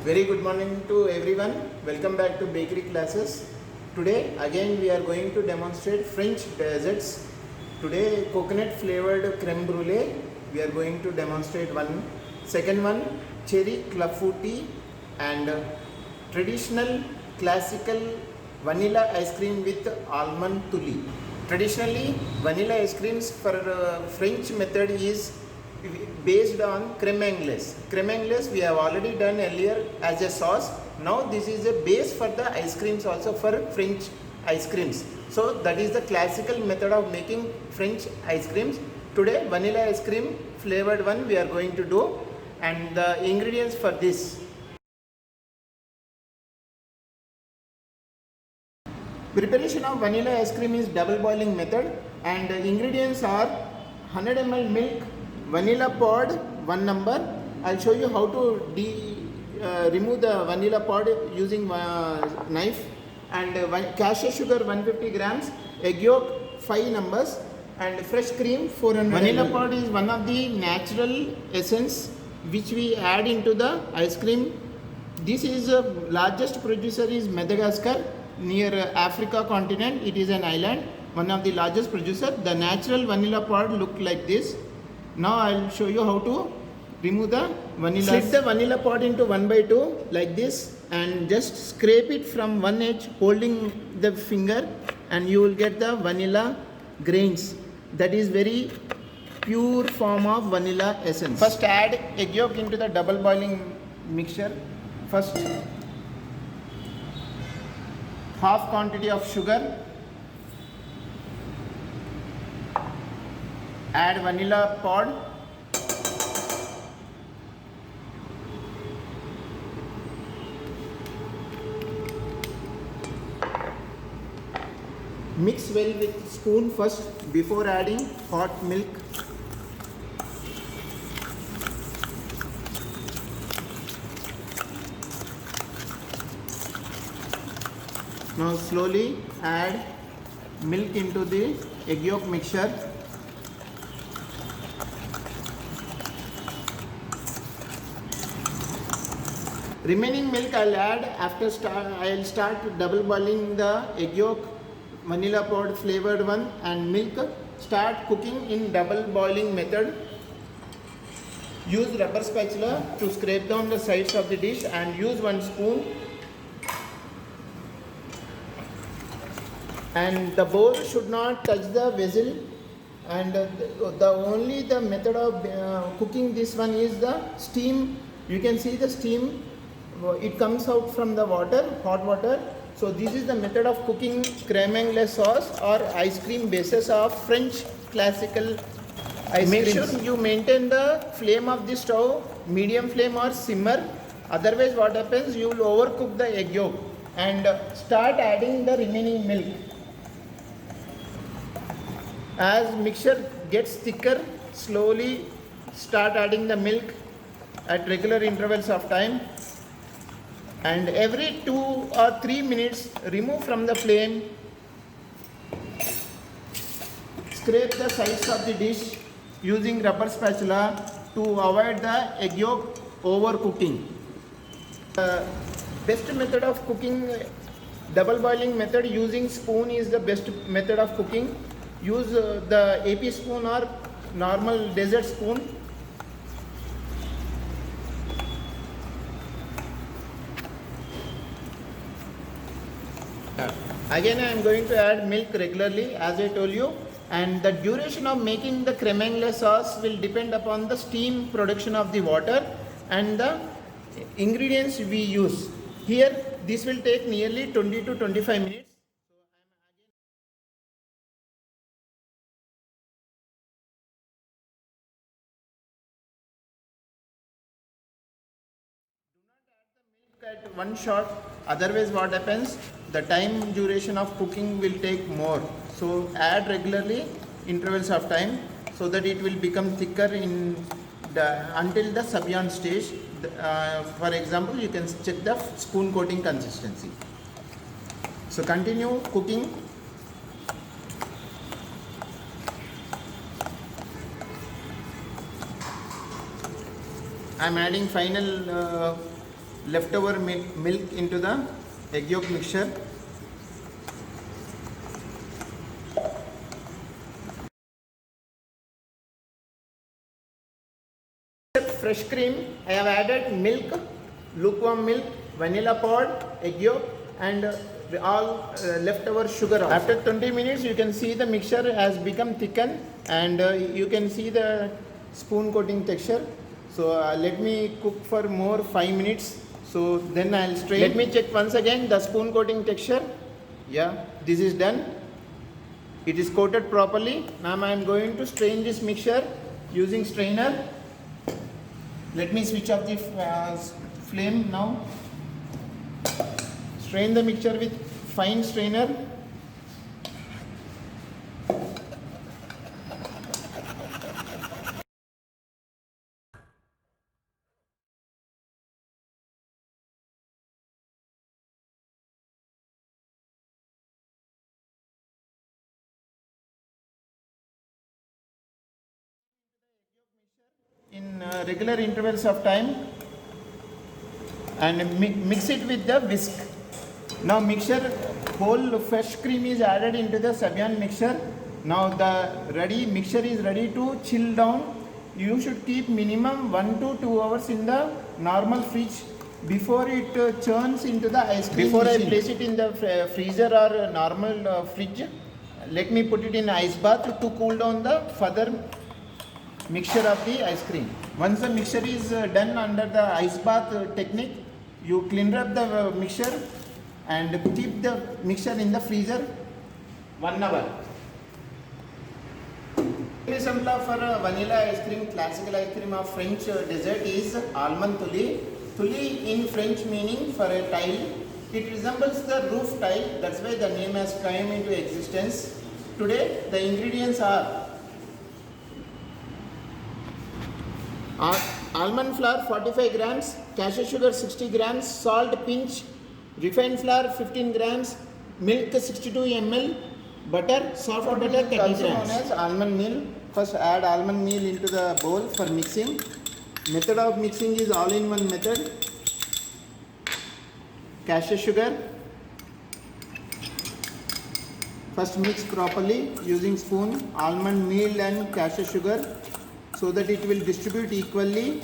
Very good morning to everyone. Welcome back to bakery classes. Today again we are going to demonstrate French desserts. Today coconut flavored creme brulee we are going to demonstrate one. Second one cherry clafouti and traditional classical vanilla ice cream with almond tulli. Traditionally vanilla ice creams for French method is based on creme anglaise. Creme anglaise we have already done earlier as a sauce. Now this is a base for the ice creams also for French ice creams. So that is the classical method of making French ice creams. Today vanilla ice cream flavored one we are going to do, and the ingredients for this. Preparation of vanilla ice cream is double boiling method, and the ingredients are 100 ml milk, vanilla pod 1 number. I'll show you how to remove the vanilla pod using knife, and cashew sugar 150 grams, egg yolk 5 numbers, and fresh cream 400. Vanilla pod is one of the natural essence which we add into the ice cream. This is largest producer is Madagascar, near Africa continent. It is an island, one of the largest producer. The natural vanilla pod look like this. Now I'll show you how to remove the vanilla. Slit the vanilla pod into 1/2 like this, and just scrape it from one edge holding the finger, and you will get the vanilla grains. That is very pure form of vanilla essence. First add egg yolk into the double boiling mixture. First half quantity of sugar, add vanilla pod, mix well with spoon first before adding hot milk. Now slowly add milk into the egg yolk mixture. Remaining milk I'll add after I'll start double boiling the egg yolk, vanilla pod flavored one, and milk. Start cooking in double boiling method. Use rubber spatula to scrape down the sides of the dish, and use one spoon. And the bowl should not touch the vessel, and the only the method of cooking this one is the steam. You can see the steam, it comes out from the water, hot water. So this is the method of cooking creme anglaise sauce or ice cream basis of French classical ice cream. Make sure you maintain the flame of the stove medium flame or simmer, otherwise what happens, you will overcook the egg yolk. And start adding the remaining milk. As mixture gets thicker, slowly start adding the milk at regular intervals of time, and every 2 or 3 minutes remove from the flame. Scrape the sides of the dish using rubber spatula to avoid the egg yolk overcooking. Best method of cooking, double boiling method using spoon is the best method of cooking. Use the AP spoon or normal dessert spoon. Again I am going to add milk regularly as I told you, and the duration of making the creme anglaise sauce will depend upon the steam production of the water and the ingredients we use. Here this will take nearly 20 to 25 minutes. At one shot, otherwise what happens, the time duration of cooking will take more. So add regularly intervals of time so that it will become thicker in until the Sabian stage. For example, you can check the spoon coating consistency. So continue cooking. I am adding final leftover milk into the egg yolk mixture. Fresh cream, I have added milk, lukewarm milk, vanilla pod, egg yolk, and all leftover sugar. After 20 minutes, you can see the mixture has become thickened, and you can see the spoon coating texture. So let me cook for more 5 minutes. So then I'll strain. Let me check once again the spoon coating texture. Yeah, this is done. It is coated properly. Now I am going to strain this mixture using strainer. Let me switch off the flame now. Strain the mixture with fine strainer. In regular intervals of time, and mix it with the whisk. Now whole fresh cream is added into the Savion mixture. Now the mixture is ready to chill down. You should keep minimum 1 to 2 hours in the normal fridge before it churns into the ice cream. Before machine. I place it in the freezer or normal fridge, let me put it in ice bath to cool down the further mixture of the ice cream. Once the mixture is done under the ice bath technique, you clean up the mixture and keep the mixture in the freezer 1 hour. Example for vanilla ice cream, classical ice cream of French dessert is almond toulis. Toulis in French meaning for a tile. It resembles the roof tile, that's why the name has come into existence. Today the ingredients are almond flour 45 grams, cashew sugar 60 grams, salt pinch, refined flour 15 grams, milk 62 ml, butter, soft butter 30 grams. Also known as almond meal. First add almond meal into the bowl for mixing. Method of mixing is all-in-one method. Cashew sugar. First mix properly using spoon, almond meal and cashew sugar, so that it will distribute equally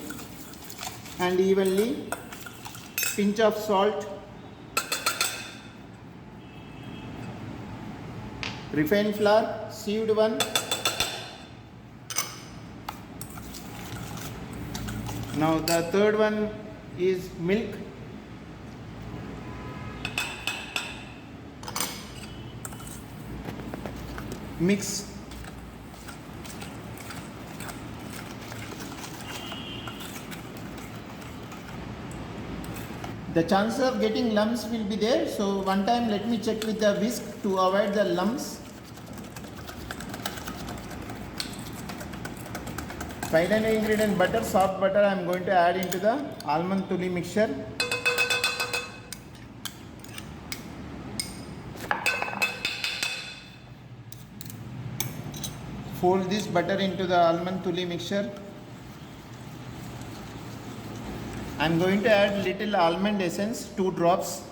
and evenly. Pinch of salt, refined flour, sieved one. Now the third one is milk. Mix. The chances of getting lumps will be there, so one time let me check with the whisk to avoid the lumps. Final ingredient butter, soft butter I am going to add into the almond toulis mixture. Fold this butter into the almond toulis mixture. I am going to add little almond essence, 2 drops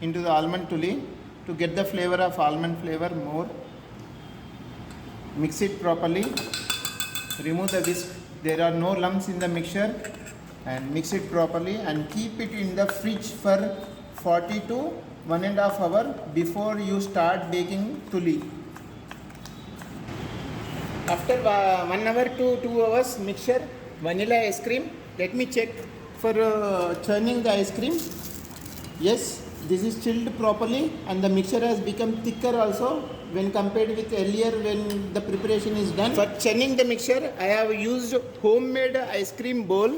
into the almond toulis to get the flavor of almond flavor more. Mix it properly. Remove the whisk. There are no lumps in the mixture, and mix it properly and keep it in the fridge for 40 to 1.5 hours before you start baking toulis. After 1 hour to 2 hours mixture, vanilla ice cream. Let me check for churning the ice cream. Yes, this is chilled properly and the mixture has become thicker also when compared with earlier when the preparation is done. For churning the mixture, I have used homemade ice cream bowl,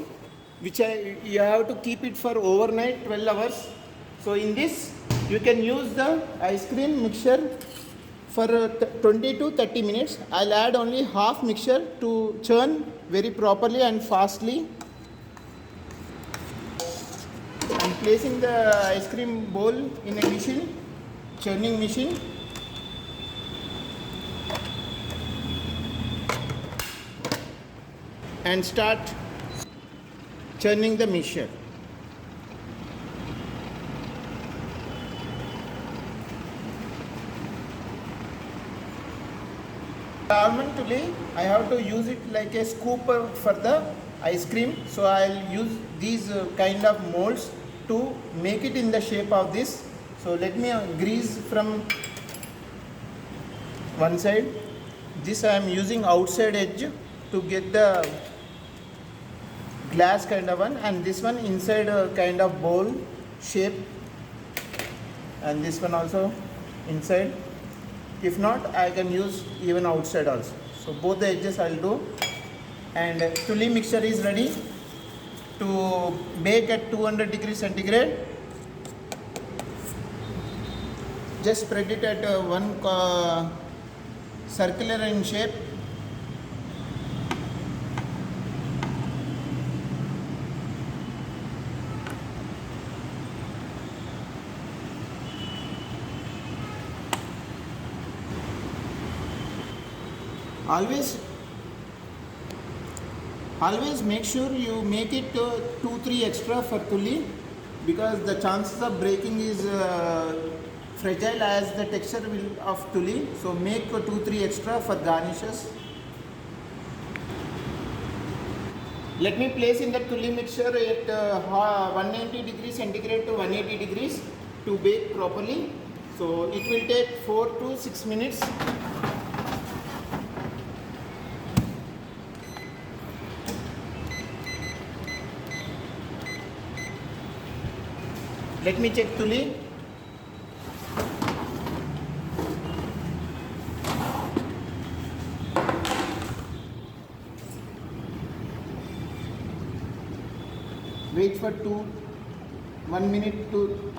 which you have to keep it for overnight 12 hours. So in this, you can use the ice cream mixture for 20 to 30 minutes. I'll add only half mixture to churn very properly and fastly. I'm placing the ice cream bowl in a machine, churning machine. And start churning the mixture. Almond tuli, I have to use it like a scoop for the ice cream. So I'll use these kind of molds to make it in the shape of this. So let me grease from one side. This I am using outside edge to get the glass kind of one, and this one inside a kind of bowl shape, and this one also inside. If not, I can use even outside also. So both the edges I'll do. And tuli mixture is ready to bake at 200 degrees centigrade. Just spread it at one circular in shape. Always make sure you make it 2-3 extra for tuli, because the chances of breaking is fragile as the texture of tuli. So make 2-3 extra for garnishes. Let me place in the tuli mixture at 190 degrees centigrade to 180 degrees to bake properly. So it will take 4 to 6 minutes. Let me check tuli. Wait for 1 minute to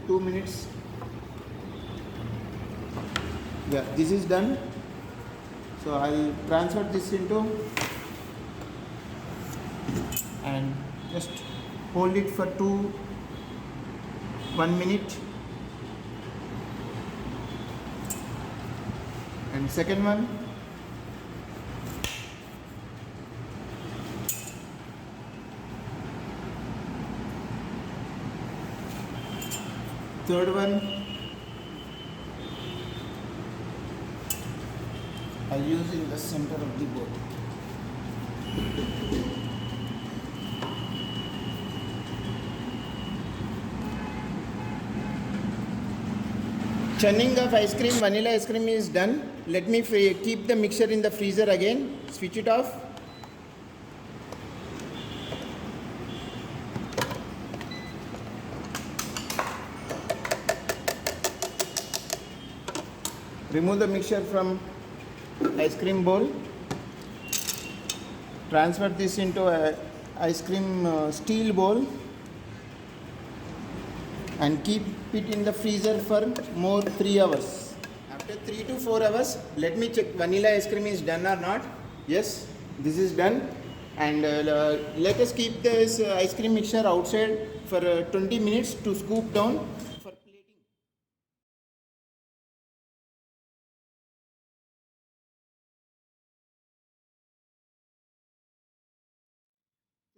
2 minutes. Yeah, this is done. So I'll transfer this into and just hold it for 1 minute. And second one. Third one. I'll use in the center of the bowl. Churning of ice cream, vanilla ice cream is done. Let me keep the mixture in the freezer again. Switch it off. Remove the mixture from ice cream bowl. Transfer this into a ice cream steel bowl and keep it in the freezer for more 3 hours. After 3 to 4 hours, let me check vanilla ice cream is done or not. Yes, this is done. And let us keep this ice cream mixture outside for 20 minutes to scoop down for plating.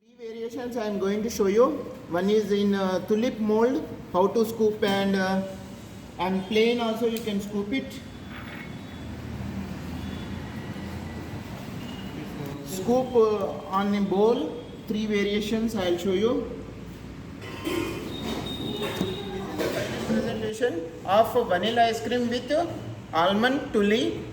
3 variations I am going to show you. One is in tulip mold, how to scoop, and plain also you can scoop it. Scoop on a bowl, 3 variations I will show you. Presentation of vanilla ice cream with almond tuli